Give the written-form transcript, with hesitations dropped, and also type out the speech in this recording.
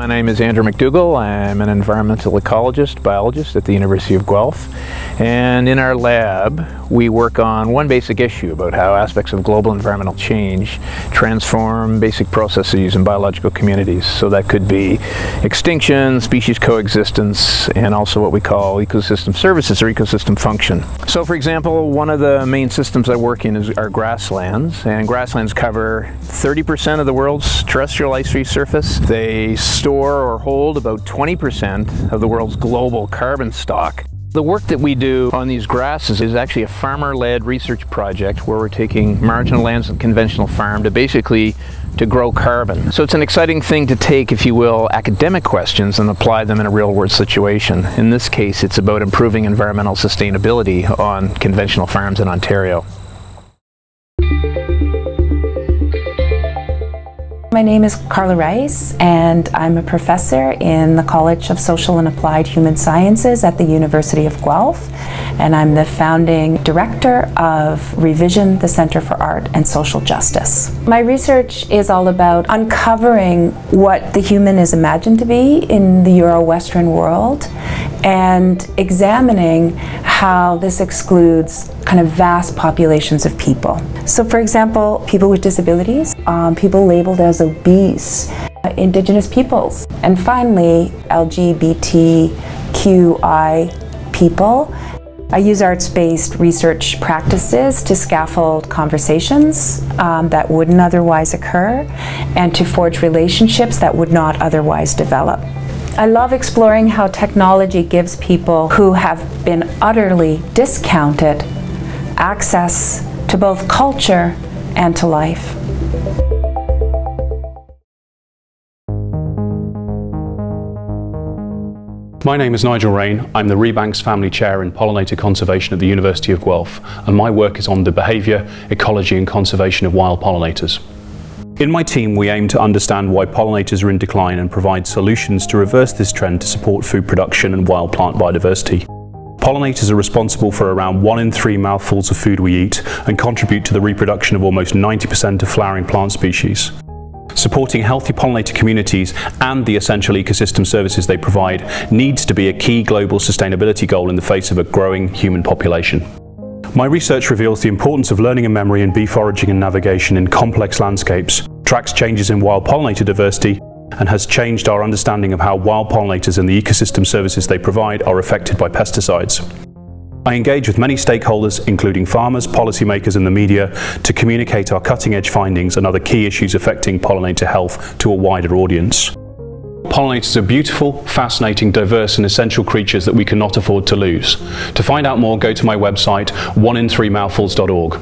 My name is Andrew MacDougall. I'm an environmental ecologist, biologist at the University of Guelph. And in our lab, we work on one basic issue about how aspects of global environmental change transform basic processes in biological communities. So that could be extinction, species coexistence, and also what we call ecosystem services or ecosystem function. So for example, one of the main systems I work in are grasslands, and grasslands cover 30% of the world's terrestrial ice free surface. They store or hold about 20% of the world's global carbon stock. The work that we do on these grasses is actually a farmer-led research project where we're taking marginal lands and conventional farm to grow carbon. So it's an exciting thing to take, if you will, academic questions and apply them in a real-world situation. In this case, it's about improving environmental sustainability on conventional farms in Ontario. My name is Carla Rice, and I'm a professor in the College of Social and Applied Human Sciences at the University of Guelph, and I'm the founding director of Revision, the Center for Art and Social Justice. My research is all about uncovering what the human is imagined to be in the Euro-Western world and examining how this excludes kind of vast populations of people. So for example, people with disabilities, people labeled as obese, Indigenous peoples, and finally LGBTQI people. I use arts-based research practices to scaffold conversations that wouldn't otherwise occur and to forge relationships that would not otherwise develop. I love exploring how technology gives people who have been utterly discounted access to both culture and to life. My name is Nigel Rain. I'm the Rebanks Family Chair in Pollinator Conservation at the University of Guelph, and my work is on the behaviour, ecology and conservation of wild pollinators. In my team, we aim to understand why pollinators are in decline and provide solutions to reverse this trend to support food production and wild plant biodiversity. Pollinators are responsible for around 1 in 3 mouthfuls of food we eat and contribute to the reproduction of almost 90% of flowering plant species. Supporting healthy pollinator communities and the essential ecosystem services they provide needs to be a key global sustainability goal in the face of a growing human population. My research reveals the importance of learning and memory in bee foraging and navigation in complex landscapes, tracks changes in wild pollinator diversity, and has changed our understanding of how wild pollinators and the ecosystem services they provide are affected by pesticides. I engage with many stakeholders, including farmers, policymakers and the media, to communicate our cutting-edge findings and other key issues affecting pollinator health to a wider audience. Pollinators are beautiful, fascinating, diverse and essential creatures that we cannot afford to lose. To find out more, go to my website, oneinthreemouthfuls.org.